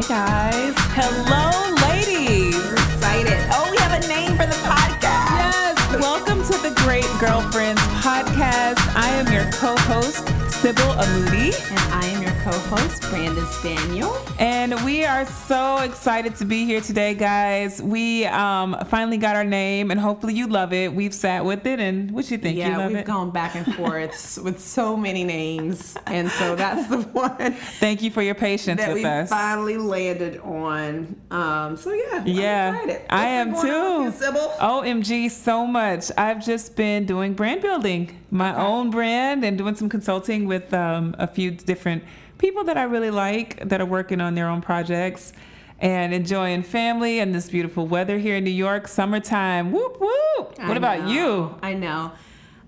Hi, guys. Hello, ladies. We're excited. Oh, we have a name for the podcast. Yes. Welcome to the Great Girlfriends podcast. I am your co-host, Sybil Amudi. And I am your co-host, Brandice Daniel. And we are so excited to be here today, guys. We finally got our name, and hopefully you love it. We've sat with it, and what you think? You love we've it? gone back and forth with so many names, and so that's the one Thank you for your patience that with we us. finally landed on. I'm Yeah, excited. I am What's been going on with too. you, Sybil? OMG, so much. I've just been doing brand building, my own brand, and doing some consulting with a few different people that I really like that are working on their own projects and enjoying family and this beautiful weather here in New York, summertime. Whoop, whoop. What about you? I know.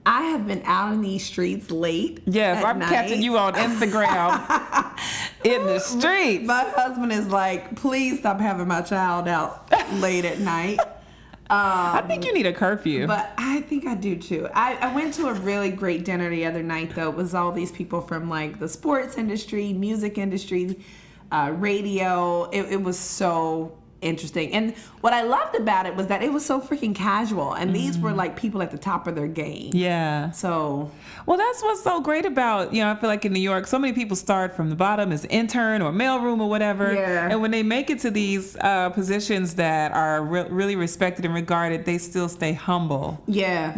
I have been out in these streets late. Yes, at I'm night. catching you on Instagram in the streets. My husband is like, please stop having my child out late at night. I think you need a curfew. But I think I do too. I went to a really great dinner the other night, though. It was all these people from like the sports industry, music industry, radio. It was so interesting. And what I loved about it was that it was so freaking casual. And these were like people at the top of their game. Yeah. So. Well, that's what's so great about, I feel like in New York, so many people start from the bottom as intern or mailroom or whatever. Yeah. And when they make it to these positions that are really respected and regarded, they still stay humble. Yeah.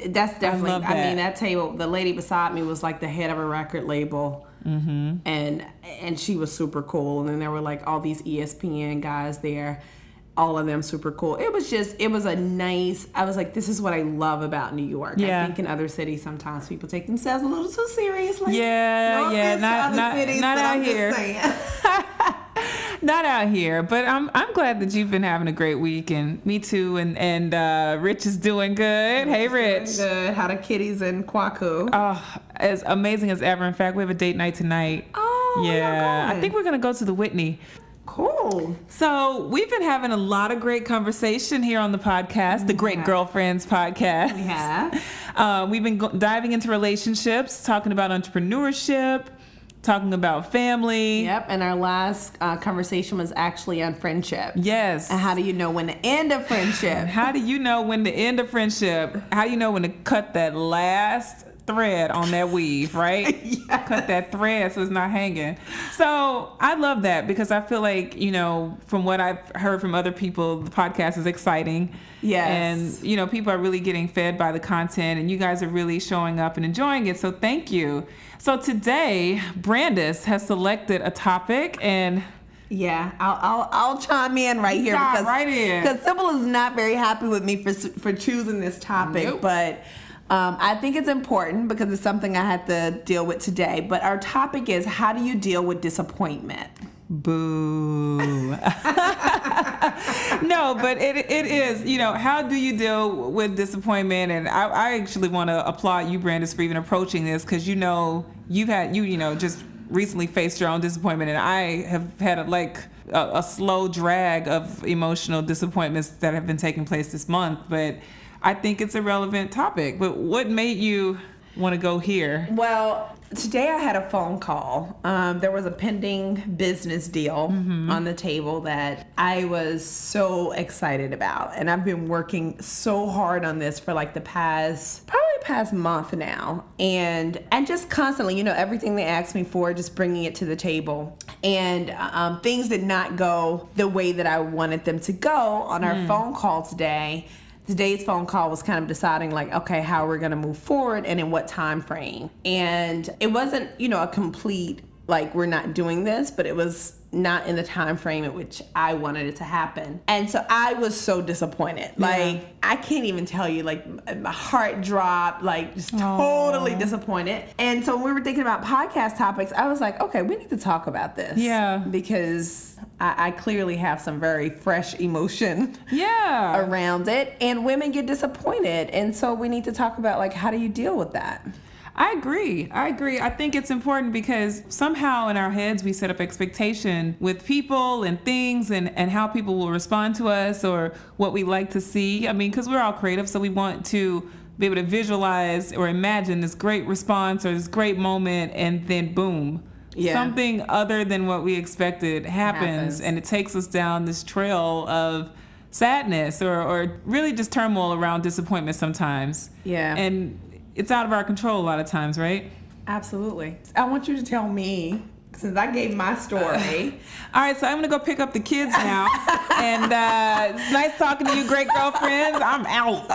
That's definitely, love that. I mean, that table, the lady beside me was like the head of a record label. Mm-hmm. And she was super cool. And then there were like all these ESPN guys there, all of them super cool. It was a nice, I was like, this is what I love about New York. Yeah. I think in other cities, sometimes people take themselves a little too seriously. Yeah, Not out here. Not out here, but I'm glad that you've been having a great week, and me too. And Rich is doing good. Hey, Rich. Good. How the kitties in Kwaku? Oh, as amazing as ever. In fact, we have a date night tonight. Oh, yeah. I think we're gonna go to the Whitney. Cool. So we've been having a lot of great conversation here on the podcast, the Great Girlfriends podcast. We have. We've been diving into relationships, talking about entrepreneurship, talking about family. Yep, and our last conversation was actually on friendship. Yes. And how do you know when to end a friendship? How do you know when to end a friendship? How do you know when to cut that last thread on that weave, right? Yes. Cut that thread so it's not hanging. So I love that because I feel like, from what I've heard from other people, the podcast is exciting. Yes. And, people are really getting fed by the content, and you guys are really showing up and enjoying it. So thank you. So today, Brandice has selected a topic, and yeah, I'll chime in right here because Sybil is not very happy with me for choosing this topic, Nope. but I think it's important because it's something I had to deal with today. But our topic is, how do you deal with disappointment? Boo. No, but it is, how do you deal with disappointment? And I actually want to applaud you, Brandice, for even approaching this because you've had, just recently faced your own disappointment, and I have had a slow drag of emotional disappointments that have been taking place this month, but I think it's a relevant topic. But what made you want to go here? Well, today I had a phone call. There was a pending business deal on the table that I was so excited about. And I've been working so hard on this for like the past month now. And just constantly, everything they asked me for, just bringing it to the table. And things did not go the way that I wanted them to go on our phone call today. Today's phone call was kind of deciding okay, how we're going to move forward and in what time frame. And it wasn't, a complete, we're not doing this, but it was not in the time frame at which I wanted it to happen. And so I was so disappointed. I can't even tell you, my heart dropped, just totally disappointed. And so when we were thinking about podcast topics, I was like, okay, we need to talk about this. Yeah. Because I clearly have some very fresh emotion around it. And women get disappointed. And so we need to talk about, how do you deal with that? I agree. I think it's important because somehow in our heads we set up expectation with people and things and how people will respond to us or what we like to see. I mean, because we're all creative, so we want to be able to visualize or imagine this great response or this great moment, and then boom, something other than what we expected happens, and it takes us down this trail of sadness or really just turmoil around disappointment sometimes. Yeah. And it's out of our control a lot of times, right? Absolutely. I want you to tell me, since I gave my story. All right, so I'm going to go pick up the kids now. And it's nice talking to you, great girlfriends. I'm out.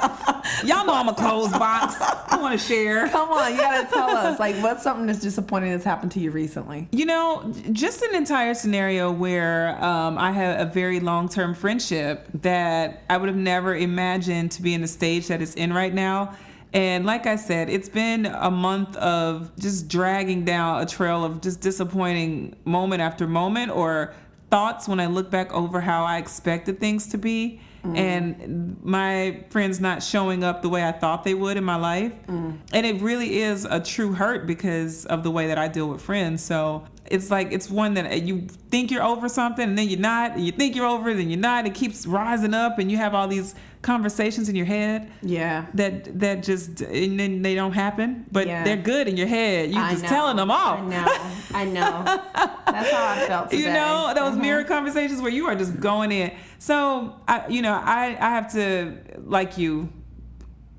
Y'all know I'm a closed box. I want to share. Come on, you got to tell us. Like, what's something that's disappointing that's happened to you recently? You know, just an entire scenario where I had a very long-term friendship that I would have never imagined to be in the stage that it's in right now. And like I said, it's been a month of just dragging down a trail of just disappointing moment after moment, or thoughts when I look back over how I expected things to be. And my friends not showing up the way I thought they would in my life. And it really is a true hurt because of the way that I deal with friends. So it's like, it's one that you think you're over something and then you're not, and you think you're over it and you're not. It keeps rising up and you have all these conversations in your head. Yeah. That just, and then they don't happen, but they're good in your head. You're just telling them off. I know. That's how I felt today. You know, those mirror conversations where you are just going in. So, I have to, like you,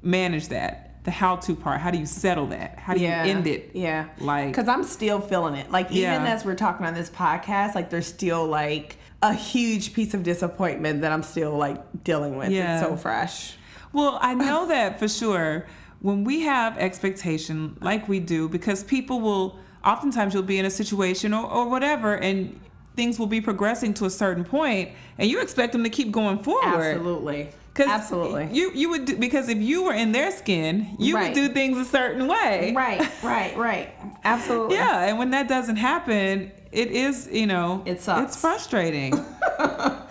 manage that. The how-to part. How do you settle that? How do you end it? Yeah. Like, because I'm still feeling it. Like, even as we're talking on this podcast, like, there's still, like, a huge piece of disappointment that I'm still, like, dealing with. It's so fresh. Well, I know that for sure. When we have expectation, like we do, because people will, oftentimes you'll be in a situation or whatever, and things will be progressing to a certain point, and you expect them to keep going forward. Absolutely. Absolutely. You would do, because if you were in their skin, you would do things a certain way. Right. Absolutely. Yeah, and when that doesn't happen, it is, it sucks. It's frustrating.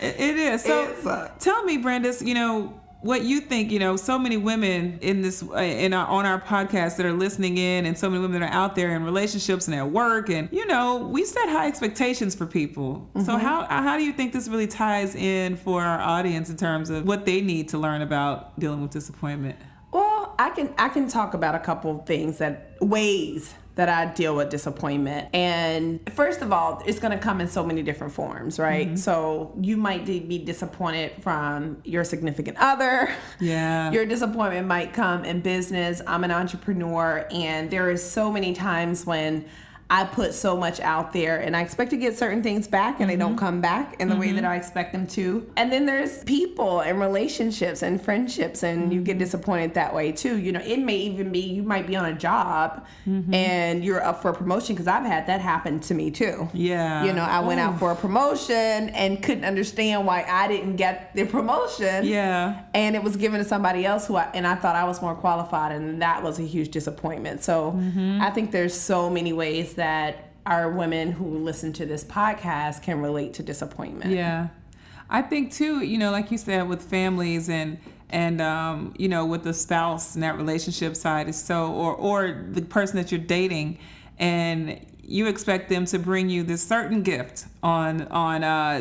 It is. So tell me, Brandice, what you think, so many women in this on our podcast that are listening in, and so many women that are out there in relationships and at work, and we set high expectations for people. So how do you think this really ties in for our audience in terms of what they need to learn about dealing with disappointment? Well, I can talk about a couple things ways that I deal with disappointment. And first of all, it's going to come in so many different forms, right? So you might be disappointed from your significant other. Yeah. Your disappointment might come in business. I'm an entrepreneur, and there is so many times when I put so much out there and I expect to get certain things back and they don't come back in the way that I expect them to. And then there's people and relationships and friendships, and you get disappointed that way too. It may even be, you might be on a job and you're up for a promotion, because I've had that happen to me too. Yeah. I went out for a promotion and couldn't understand why I didn't get the promotion. Yeah. And it was given to somebody else and I thought I was more qualified, and that was a huge disappointment. So I think there's so many ways that our women who listen to this podcast can relate to disappointment. Yeah. I think too, like you said, with families and with the spouse and that relationship side is so, or the person that you're dating, and you expect them to bring you this certain gift on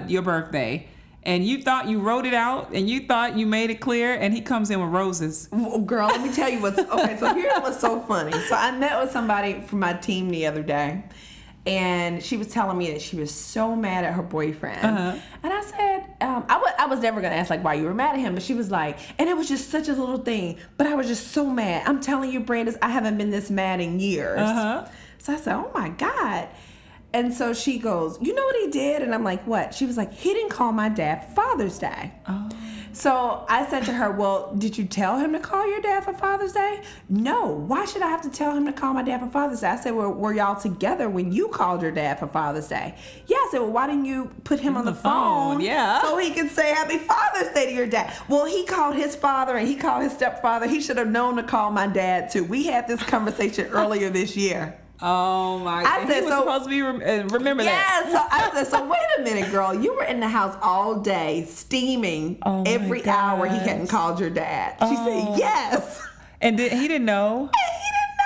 your birthday, and you thought you wrote it out and you thought you made it clear, and he comes in with roses. Well, girl, let me tell you so here's what's so funny. So I met with somebody from my team the other day, and she was telling me that she was so mad at her boyfriend. And I said, I was never going to ask, like, why you were mad at him. But she was like, and it was just such a little thing, but I was just so mad. I'm telling you, Brandice, I haven't been this mad in years. So I said, oh, my God. And so she goes, you know what he did? And I'm like, what? She was like, he didn't call my dad for Father's Day. Oh. So I said to her, well, did you tell him to call your dad for Father's Day? No. Why should I have to tell him to call my dad for Father's Day? I said, well, were y'all together when you called your dad for Father's Day? Yeah. I said, well, why didn't you put him on the phone? Yeah. So he could say Happy Father's Day to your dad. Well, he called his father and he called his stepfather. He should have known to call my dad too. We had this conversation earlier this year. Oh my God. He was supposed to be remember that. Yeah, so I said, so wait a minute, girl. You were in the house all day steaming every hour he hadn't called your dad. She said, yes. And he didn't know?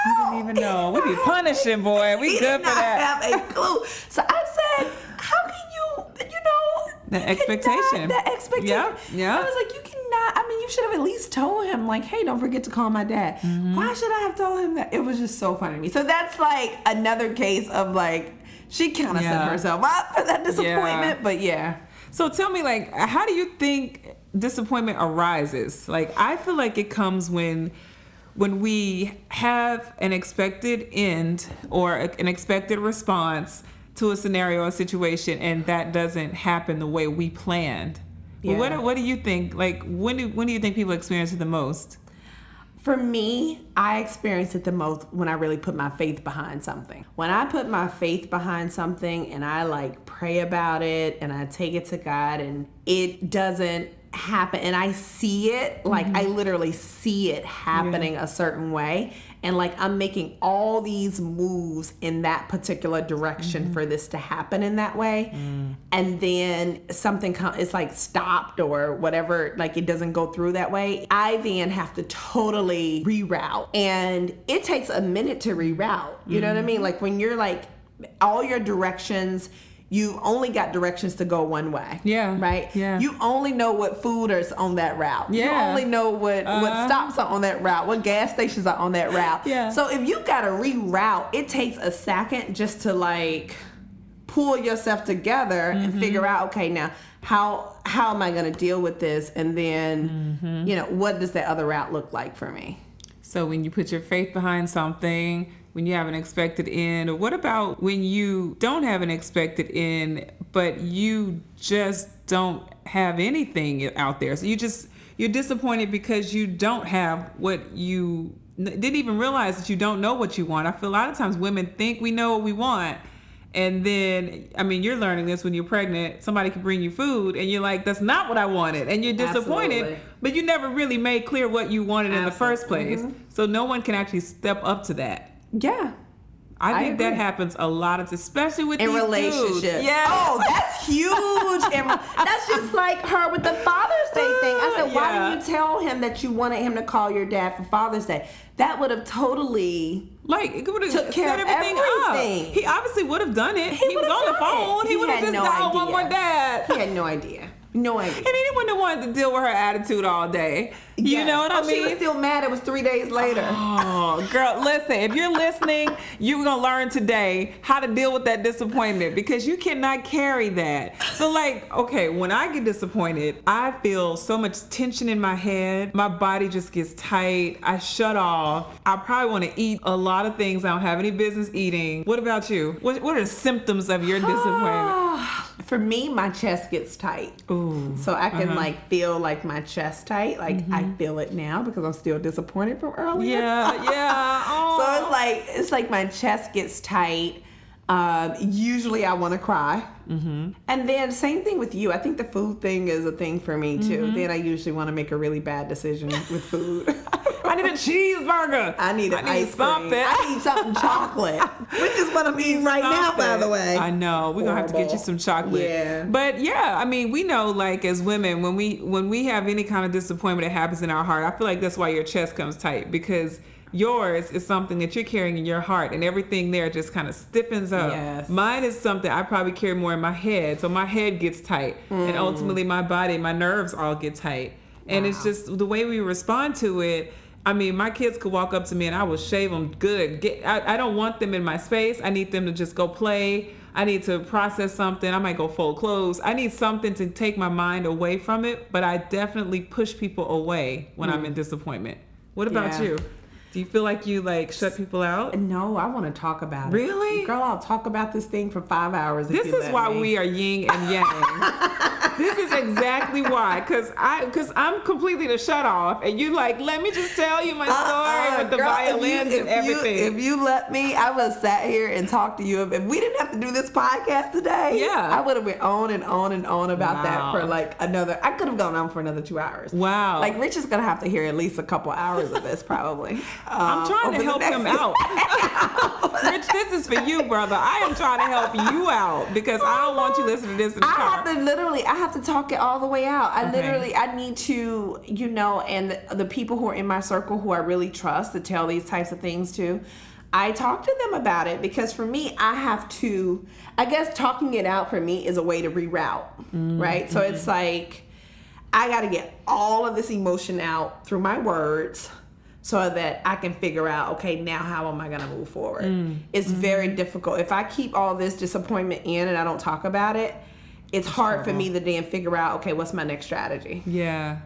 He didn't even know. We be punishing, boy. We good for that. He did not have a clue. So I said, how can you the expectation. That expectation. Yeah. I was like, you cannot. I mean, you should have at least told him, like, hey, don't forget to call my dad. Why should I have told him that? It was just so funny to me. So that's like another case of like, she kind of set herself up for that disappointment. But yeah. So tell me, like, how do you think disappointment arises? Like, I feel like it comes when we have an expected end or an expected response to a scenario or situation, and that doesn't happen the way we planned. Yeah. What do you think? Like, when do you think people experience it the most? For me, I experience it the most when I really put my faith behind something. When I put my faith behind something and I like pray about it and I take it to God and it doesn't happen and I see it, like I literally see it happening a certain way, and like I'm making all these moves in that particular direction for this to happen in that way, and then something it's like stopped or whatever, like it doesn't go through that way, I then have to totally reroute, and it takes a minute to reroute. You know what I mean? Like when you're like all your directions, you only got directions to go one way. Yeah. Right? Yeah. You only know what food is on that route. Yeah. You only know what stops are on that route, what gas stations are on that route. Yeah. So if you got to reroute, it takes a second just to like pull yourself together and figure out, okay, now how am I going to deal with this? And then, you know, what does that other route look like for me? So when you put your faith behind something, when you have an expected end, or what about when you don't have an expected end, but you just don't have anything out there? So you're disappointed because you don't have what you didn't even realize that you don't know what you want. I feel a lot of times women think we know what we want. And then, I mean, you're learning this when you're pregnant. Somebody can bring you food and you're like, that's not what I wanted. And you're disappointed, but you never really made clear what you wanted in the first place. So no one can actually step up to that. Yeah. I think that happens a lot, especially with in these relationships. Yeah. Oh, that's huge. And that's just like her with the Father's Day thing. I said, why didn't you tell him that you wanted him to call your dad for Father's Day? That would have totally it would have took care of everything up. He obviously would have done it. He was on the phone. He would have just dialed one more dad. He had no idea. No idea. And anyone that wanted to deal with her attitude all day. You know what I mean? She was still mad. It was 3 days later. Oh, girl, listen. If you're listening, you're going to learn today how to deal with that disappointment, because you cannot carry that. So, like, okay, when I get disappointed, I feel so much tension in my head. My body just gets tight. I shut off. I probably want to eat a lot of things I don't have any business eating. What about you? What are the symptoms of your disappointment? For me, my chest gets tight. Ooh. So I can like feel like my chest tight. Like I feel it now because I'm still disappointed from earlier. Yeah. Oh. So it's like my chest gets tight. Usually I want to cry. And then same thing with you. I think the food thing is a thing for me too. Then I usually want to make a really bad decision with food. I need a cheeseburger. I need ice cream. I need something chocolate, which is what I'm eating right now, by the way. I know. We're going to have to get you some chocolate. Yeah. But yeah, I mean, we know, like, as women, when we have any kind of disappointment that happens in our heart, I feel like that's why your chest comes tight, because yours is something that you're carrying in your heart, and everything there just kind of stiffens up. Yes. Mine is something I probably carry more in my head, so my head gets tight, and ultimately my body, my nerves all get tight. And it's just the way we respond to it. I mean, my kids could walk up to me and I will shave them good. I don't want them in my space. I need them to just go play. I need to process something. I might go fold clothes. I need something to take my mind away from it. But I definitely push people away when I'm in disappointment. What about you? Do you feel like you shut people out? No, I want to talk about it. Really? Girl, I'll talk about this thing for 5 hours. This is why we are yin and yang. This is exactly why. Because I'm completely the shut off. And you let me just tell you my story with the violins and everything. If you let me, I would have sat here and talked to you. If we didn't have to do this podcast today, I would have went on and on and on about that for another, I could have gone on for another 2 hours. Wow. Rich is going to have to hear at least a couple hours of this probably. I'm trying to help him out. Rich, this is for you, brother. I am trying to help you out because I don't want you listening to this in the car. I have to talk it all the way out. I need to, and the people who are in my circle who I really trust to tell these types of things to, I talk to them about it, because for me, I guess talking it out for me is a way to reroute, right? So it's like, I got to get all of this emotion out through my words so that I can figure out, okay, now how am I going to move forward? It's very difficult. If I keep all this disappointment in and I don't talk about it, it's hard for me to then figure out, okay, what's my next strategy? Yeah.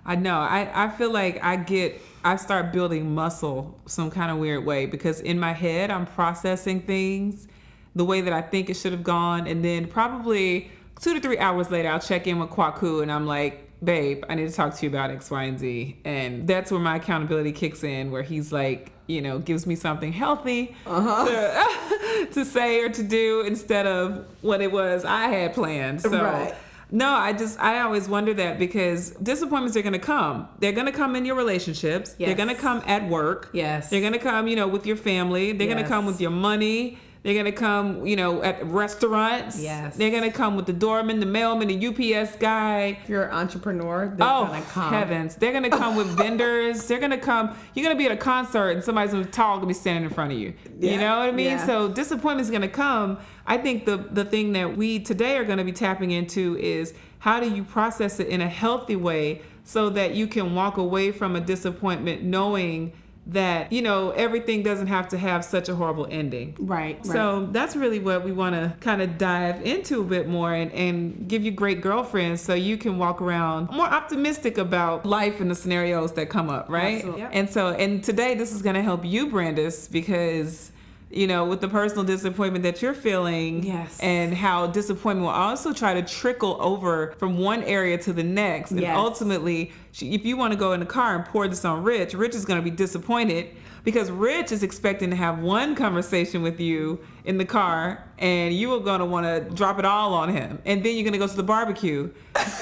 I know. I feel like I start building muscle some kind of weird way, because in my head, I'm processing things the way that I think it should have gone. And then probably 2 to 3 hours later, I'll check in with Kwaku and I'm like, babe, I need to talk to you about X, Y, and Z. And that's where my accountability kicks in, where he's like, gives me something healthy to say or to do instead of what it was I had planned. So. Right. No, I always wonder that, because disappointments are going to come. They're going to come in your relationships. Yes. They're going to come at work. Yes. They're going to come, with your family. They're going to come with your money. They're going to come, at restaurants. Yes. They're going to come with the doorman, the mailman, the UPS guy. If you're an entrepreneur, they're going to come. Heavens. They're going to come with vendors. They're going to come. You're going to be at a concert and somebody's tall going to be standing in front of you. Yeah. You know what I mean? Yeah. So disappointment's going to come. I think the thing that we today are going to be tapping into is, how do you process it in a healthy way so that you can walk away from a disappointment knowing that, everything doesn't have to have such a horrible ending. Right. So that's really what we want to kind of dive into a bit more, and give you great girlfriends so you can walk around more optimistic about life and the scenarios that come up, right? Absolutely. Yep. And today this is going to help you, Brandice, because with the personal disappointment that you're feeling, yes, and how disappointment will also try to trickle over from one area to the next. And ultimately, if you want to go in the car and pour this on Rich is going to be disappointed, because Rich is expecting to have one conversation with you in the car, and you are going to want to drop it all on him. And then you're going to go to the barbecue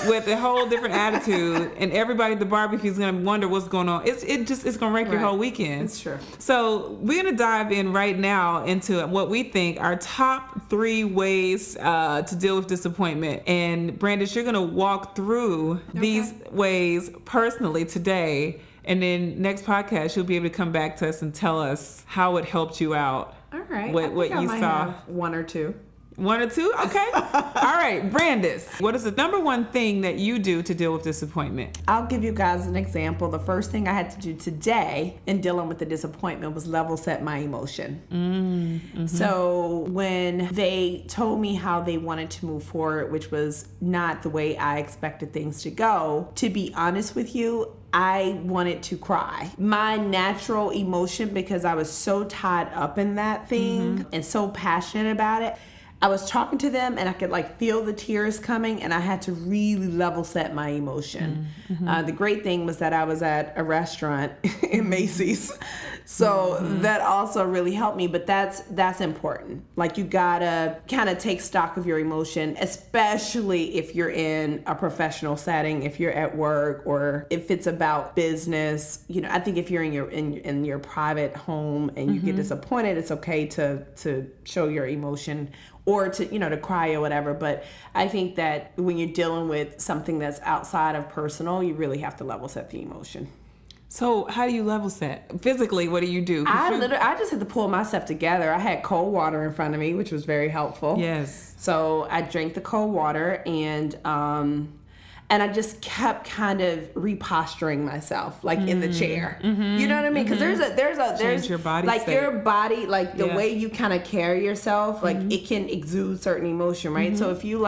with a whole different attitude, and everybody at the barbecue is going to wonder what's going on. It's going to wreck your whole weekend. It's true. So we're going to dive in right now into what we think are top 3 ways to deal with disappointment. And Brandice, you're going to walk through these ways personally today. And then next podcast, you'll be able to come back to us and tell us how it helped you out. All right. What you saw. Have 1 or 2. 1 or 2? Okay. All right, Brandice, what is the number one thing that you do to deal with disappointment? I'll give you guys an example. The first thing I had to do today in dealing with the disappointment was level set my emotion. Mm-hmm. So when they told me how they wanted to move forward, which was not the way I expected things to go, to be honest with you, I wanted to cry. My natural emotion, because I was so tied up in that thing and so passionate about it, I was talking to them and I could feel the tears coming, and I had to really level set my emotion. The great thing was that I was at a restaurant in Macy's. So that also really helped me, but that's important. You gotta kind of take stock of your emotion, especially if you're in a professional setting, if you're at work, or if it's about business. I think if you're in your private home and you get disappointed, it's okay to show your emotion, or to cry or whatever. But I think that when you're dealing with something that's outside of personal, you really have to level set the emotion. So how do you level set? Physically, what do you do? I just had to pull myself together. I had cold water in front of me, which was very helpful. Yes. So I drank the cold water, and I just kept kind of reposturing myself, in the chair. You know what I mean? Because there's your body state. Your body, the way you kind of carry yourself, it can exude certain emotion, right? So if you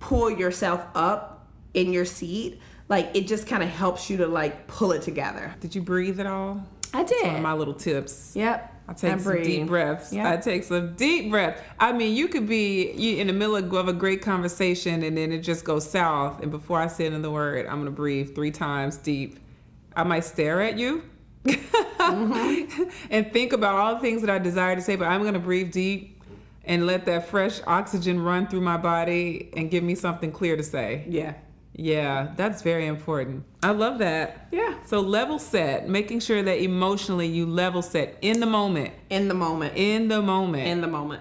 pull yourself up in your seat, it just kind of helps you to pull it together. Did you breathe at all? I did. That's one of my little tips. Yep. I take some deep breaths. Yep. I take some deep breaths. I mean, you could be in the middle of a great conversation, and then it just goes south. And before I say another word, I'm going to breathe 3 times deep. I might stare at you and think about all the things that I desire to say, but I'm going to breathe deep and let that fresh oxygen run through my body and give me something clear to say. Yeah. Yeah, that's very important. I love that. Yeah. So level set, making sure that emotionally you level set in the moment. In the moment. In the moment. In the moment.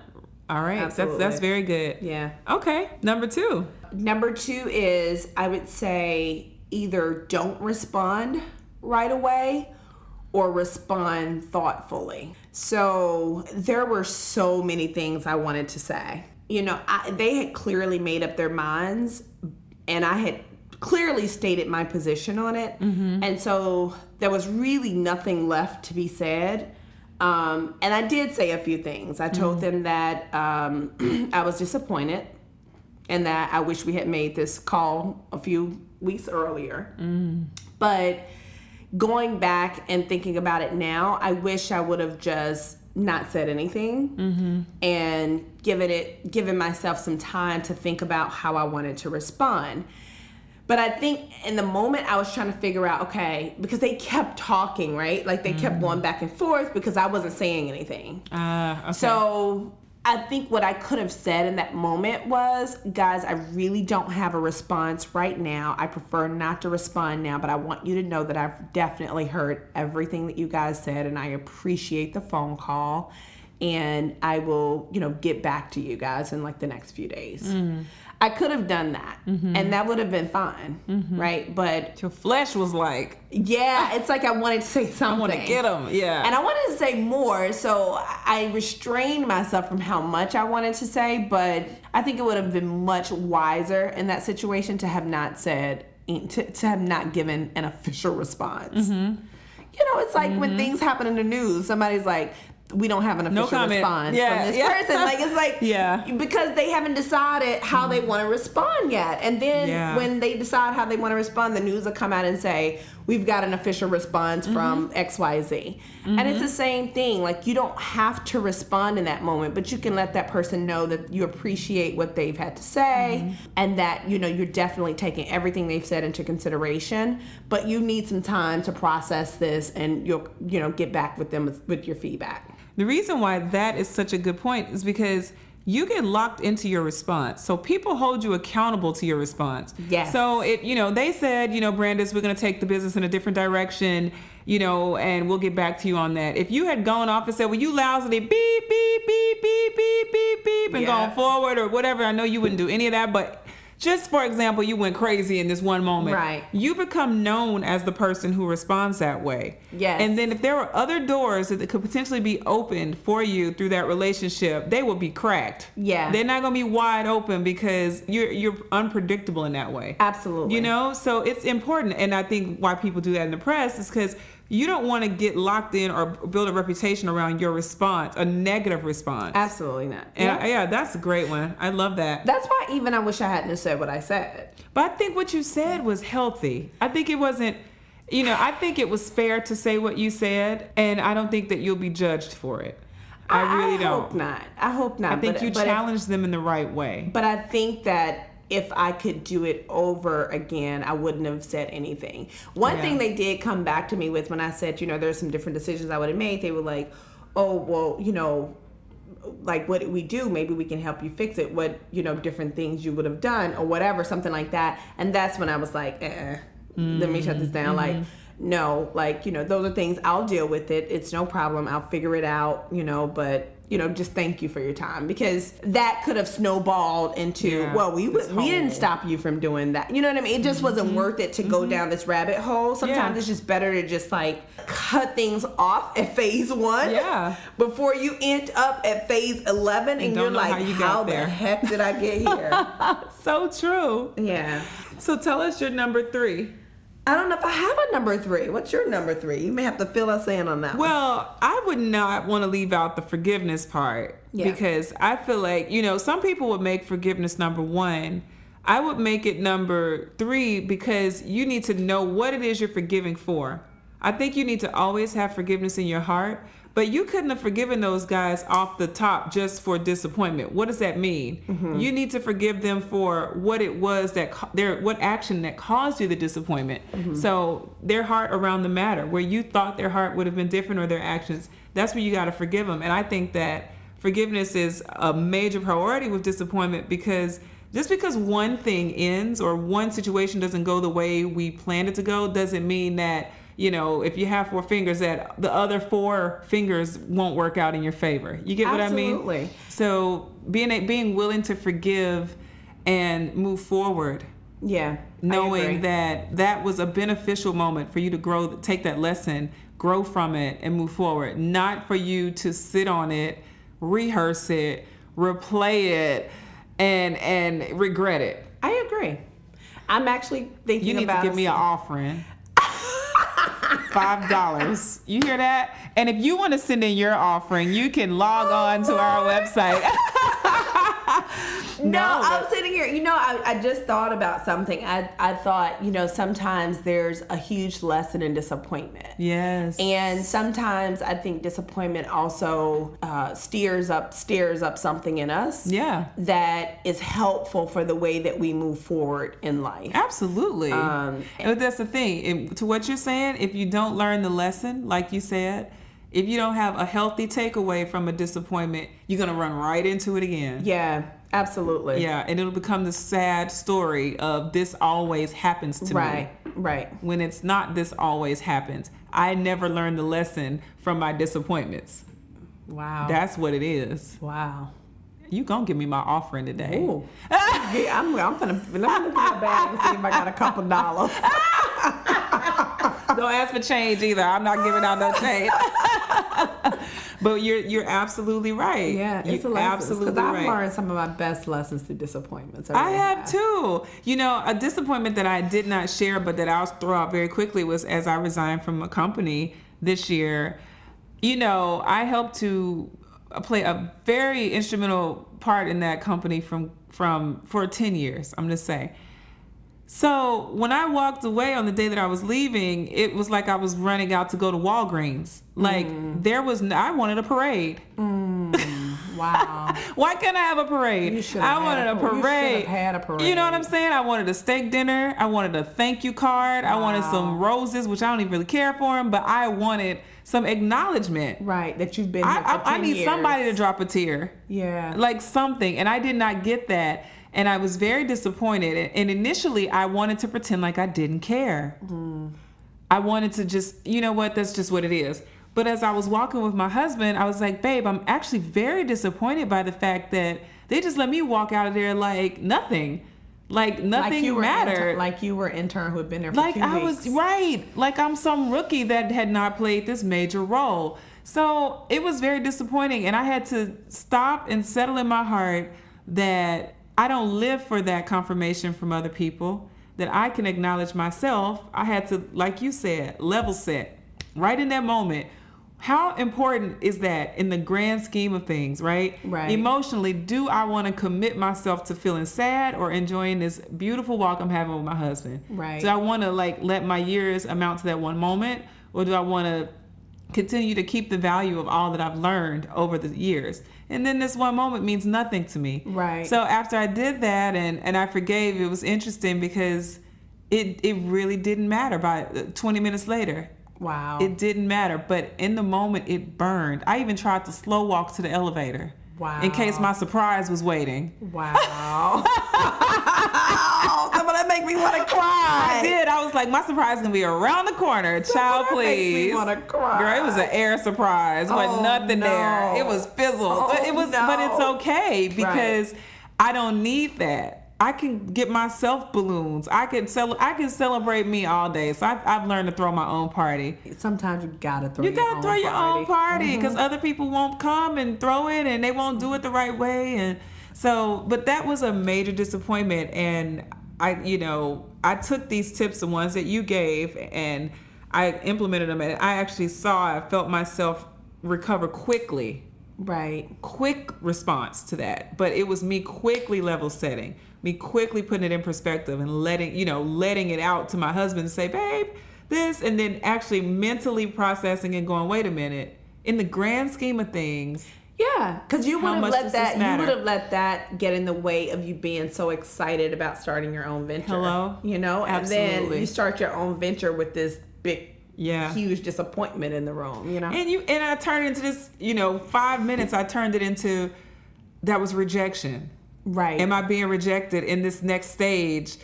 All right. Absolutely. That's very good. Yeah. Okay. Number 2. Number 2 is, I would say, either don't respond right away or respond thoughtfully. So there were so many things I wanted to say. They had clearly made up their minds, and I had clearly stated my position on it. And so there was really nothing left to be said. And I did say a few things. I told them that I was disappointed and that I wish we had made this call a few weeks earlier. But going back and thinking about it now, I wish I would have just not said anything and given myself some time to think about how I wanted to respond. But I think in the moment I was trying to figure out, okay, because they kept talking, right? Like they kept going back and forth because I wasn't saying anything. Okay. So I think what I could have said in that moment was, guys, I really don't have a response right now. I prefer not to respond now, but I want you to know that I've definitely heard everything that you guys said, and I appreciate the phone call, and I will, get back to you guys in like the next few days. I could have done that, and that would have been fine, right? But your flesh was like, yeah, it's like I wanted to say something. I want to get him, yeah. And I wanted to say more, so I restrained myself from how much I wanted to say, but I think it would have been much wiser in that situation to have not said, to have not given an official response. It's like when things happen in the news, somebody's like, we don't have an official response from this person. Like, it's like, because they haven't decided how they want to respond yet. And then when they decide how they want to respond, the news will come out and say, we've got an official response from XYZ. And it's the same thing. Like, you don't have to respond in that moment, but you can let that person know that you appreciate what they've had to say and that, you're definitely taking everything they've said into consideration, but you need some time to process this and you'll, get back with them with your feedback. The reason why that is such a good point is because you get locked into your response. So people hold you accountable to your response. Yes. So they said, Brandice, we're going to take the business in a different direction, and we'll get back to you on that. If you had gone off and said, well, you lousily beep, beep, beep, beep, beep, beep, beep, and gone forward or whatever, I know you wouldn't do any of that, but just for example, you went crazy in this one moment. Right. You become known as the person who responds that way. Yes. And then if there were other doors that could potentially be opened for you through that relationship, they will be cracked. Yeah. They're not going to be wide open because you're unpredictable in that way. Absolutely. So it's important. And I think why people do that in the press is because you don't want to get locked in or build a reputation around your response, a negative response. Absolutely not. And that's a great one. I love that. That's why even I wish I hadn't have said what I said. But I think what you said was healthy. I think it wasn't, I think it was fair to say what you said, and I don't think that you'll be judged for it. I really don't. I hope not. I think you challenged them in the right way. But I think that if I could do it over again, I wouldn't have said anything. One thing they did come back to me with when I said, there's some different decisions I would have made. They were like, oh, well, like, what did we do? Maybe we can help you fix it. What, different things you would have done or whatever, something like that. And that's when I was like, let me shut this down. Like, no, like, those are things, I'll deal with it. It's no problem. I'll figure it out, but just thank you for your time, because that could have snowballed into, we didn't stop you from doing that. You know what I mean? It just wasn't worth it to go down this rabbit hole. Sometimes it's just better to just like cut things off at phase 1 before you end up at phase 11 and you're like, how the heck did I get here? So true. Yeah. So tell us your number 3. I don't know if I have a number 3. What's your number 3? You may have to fill us in on that one. Well, I would not want to leave out the forgiveness part because I feel like, some people would make forgiveness number 1. I would make it number 3 because you need to know what it is you're forgiving for. I think you need to always have forgiveness in your heart, but you couldn't have forgiven those guys off the top just for disappointment. What does that mean? You need to forgive them for what it was what action that caused you the disappointment. So their heart around the matter, where you thought their heart would have been different or their actions, that's where you got to forgive them. And I think that forgiveness is a major priority with disappointment, because just because one thing ends or one situation doesn't go the way we planned it to go doesn't mean that, if you have 4 fingers, that the other 4 fingers won't work out in your favor. You get what I mean? Absolutely. So being willing to forgive and move forward. Yeah. Knowing that was a beneficial moment for you to grow, take that lesson, grow from it, and move forward. Not for you to sit on it, rehearse it, replay it, and regret it. I agree. I'm actually thinking You need about to give me an offering. $5. You hear that? And if you want to send in your offering, you can log on to our website. No, I'm sitting here. I just thought about something. I thought, sometimes there's a huge lesson in disappointment. Yes. And sometimes I think disappointment also steers up something in us. Yeah. That is helpful for the way that we move forward in life. Absolutely. And that's the thing. To what you're saying, if you don't learn the lesson, like you said, if you don't have a healthy takeaway from a disappointment, you're going to run right into it again. Yeah, absolutely. Yeah, and it'll become the sad story of this always happens to me. Right. When it's not this always happens. I never learned the lesson from my disappointments. Wow. That's what it is. Wow. You gonna give me my offering today. Ooh. Yeah, I'm gonna let me look in my bag and see if I got a couple dollars. Don't ask for change either. I'm not giving out no change. But you're absolutely right. Yeah, it's a lesson. Absolutely right. Because I've learned some of my best lessons through disappointments. I have too. A disappointment that I did not share, but that I'll throw out very quickly was as I resigned from a company this year. I helped to play a very instrumental part in that company for 10 years. I'm gonna say. So when I walked away on the day that I was leaving, it was like I was running out to go to Walgreens. Like I wanted a parade. Wow. Why can't I have a parade? I wanted a parade. You should have had a parade. You know what I'm saying? I wanted a steak dinner. I wanted a thank you card. Wow. I wanted some roses, which I don't even really care for them, but I wanted some acknowledgement. Right, that you've been here for 10 I need years. somebody to drop a tear. Yeah. Like something. And I did not get that. And I was very disappointed. And initially, I wanted to pretend like I didn't care. I wanted to just, that's just what it is. But as I was walking with my husband, I was like, babe, I'm actually very disappointed by the fact that they just let me walk out of there like nothing. Like nothing mattered. Like you were intern who had been there for 2 weeks. Like I was, right. Like I'm some rookie that had not played this major role. So it was very disappointing. And I had to stop and settle in my heart that I don't live for that confirmation from other people, that I can acknowledge myself. I had to, like you said, level set right in that moment. How important is that in the grand scheme of things, right? Right. Emotionally, do I want to commit myself to feeling sad or enjoying this beautiful walk I'm having with my husband? Right. Do I want to let my years amount to that one moment, or do I want to continue to keep the value of all that I've learned over the years? And then this one moment means nothing to me. Right. So after I did that and I forgave, it was interesting because it really didn't matter by 20 minutes later. Wow. It didn't matter. But in the moment, it burned. I even tried to slow walk to the elevator. Wow. In case my surprise was waiting. Wow. Some of that make me want to cry. I did. I was like, my surprise is going to be around the corner. Child, please. Makes me want to cry. Girl, it was an air surprise. Wasn't nothing there. It was fizzled. But it's okay because I don't need that. I can get myself balloons. I can celebrate me all day. So I've learned to throw my own party. Sometimes you gotta throw your own party because other people won't come and throw it and they won't do it the right way. And so, but that was a major disappointment. And I took these tips, the ones that you gave, and I implemented them. And I felt myself recover quickly. Right. Quick response to that. But it was me quickly level setting, me quickly putting it in perspective and letting it out to my husband and say, babe, this, and then actually mentally processing and going, wait a minute, in the grand scheme of things. Yeah, because you would have let that get in the way of you being so excited about starting your own venture. Hello? And Absolutely. then you start your own venture with this big, huge disappointment in the room, And I turned into this, 5 minutes, I turned it into, that was rejection. Right. Am I being rejected in this next stage?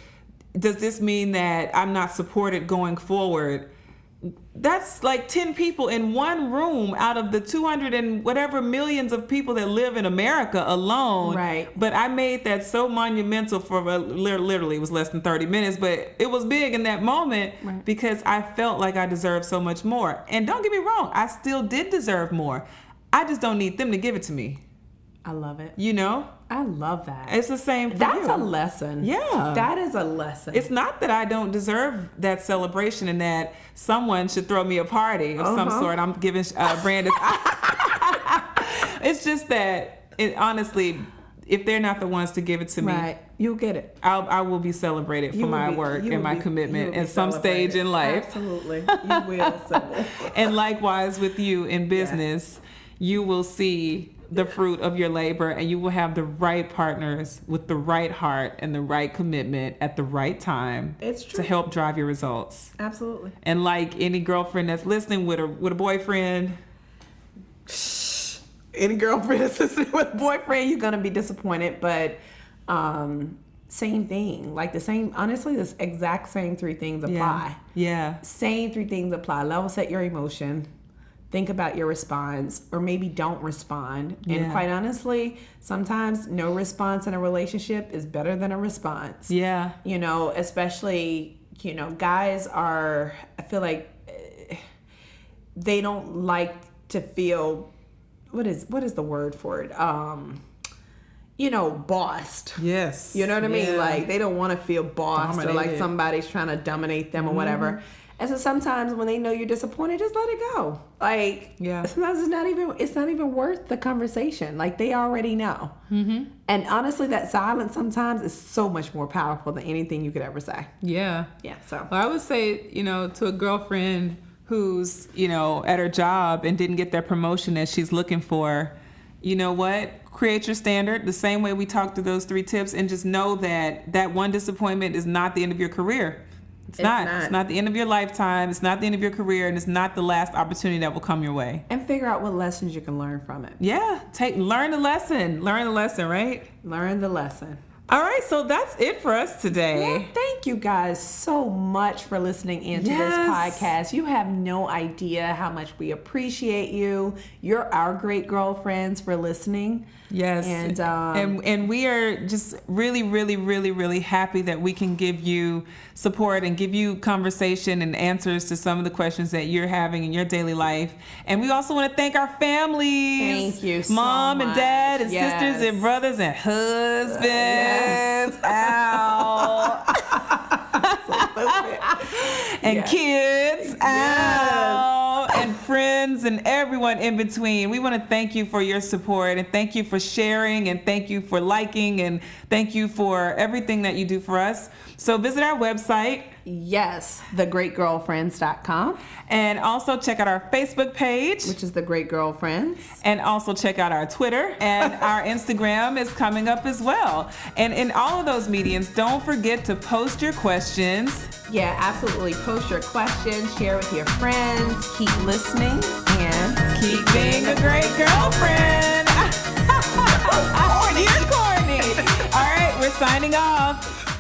Does this mean that I'm not supported going forward? That's like 10 people in one room out of the 200 and whatever millions of people that live in America alone. Right. But I made that so monumental for literally it was less than 30 minutes, but it was big in that moment because I felt like I deserved so much more. And don't get me wrong, I still did deserve more. I just don't need them to give it to me. I love it. I love that. It's the same for That's you. a lesson. Yeah. That is a lesson. It's not that I don't deserve that celebration and that someone should throw me a party of some sort. I'm giving Brandice. It's just that, honestly, if they're not the ones to give it to me, right, you'll get it. I will be celebrated for my work and my commitment at some stage in life. Absolutely. You will, Sybil. And likewise with you in business, you will see the fruit of your labor, and you will have the right partners with the right heart and the right commitment at the right time. It's true. To help drive your results. Absolutely. And like any girlfriend that's listening with a boyfriend, any girlfriend that's listening with a boyfriend, you're gonna be disappointed. But same thing. Like honestly, the exact same three things apply. Yeah. Same three things apply. Level set your emotion. Think about your response, or maybe don't respond. And quite honestly, sometimes no response in a relationship is better than a response. Yeah. You know, especially, guys I feel like they don't like to feel, what is the word for it? Bossed. Yes. You know what I mean? Yeah. Like, they don't want to feel bossed or like Dominated. somebody's trying to dominate them or whatever. And so sometimes when they know you're disappointed, just let it go. Like, sometimes it's not even worth the conversation. Like, they already know. Mm-hmm. And honestly, that silence sometimes is so much more powerful than anything you could ever say. Yeah. Yeah. So well, I would say, to a girlfriend who's, at her job and didn't get that promotion that she's looking for, you know what? Create your standard the same way we talked through those 3 tips, and just know that one disappointment is not the end of your career. It's not. It's not the end of your lifetime. It's not the end of your career, and it's not the last opportunity that will come your way. And figure out what lessons you can learn from it. Yeah. Learn the lesson. Learn the lesson, right? Learn the lesson. All right, so that's it for us today. Yeah, thank you guys so much for listening into this podcast. You have no idea how much we appreciate you. You're our great girlfriends for listening. Yes. And we are just really, really, really, really happy that we can give you support and give you conversation and answers to some of the questions that you're having in your daily life. And we also want to thank our families. Thank you so Mom much. And dad and Yes. sisters and brothers and husbands. Yes. Ow. And kids. Ow. And friends and everyone in between. We want to thank you for your support, and thank you for sharing, and thank you for liking, and thank you for everything that you do for us. So visit our website. Yes, thegreatgirlfriends.com. And also check out our Facebook page, which is The Great Girlfriends. And also check out our Twitter, and our Instagram is coming up as well. And in all of those mediums, don't forget to post your questions. Yeah, absolutely. Post your questions, share with your friends, keep listening, and keep being a great girlfriend. You're corny. All right, we're signing off.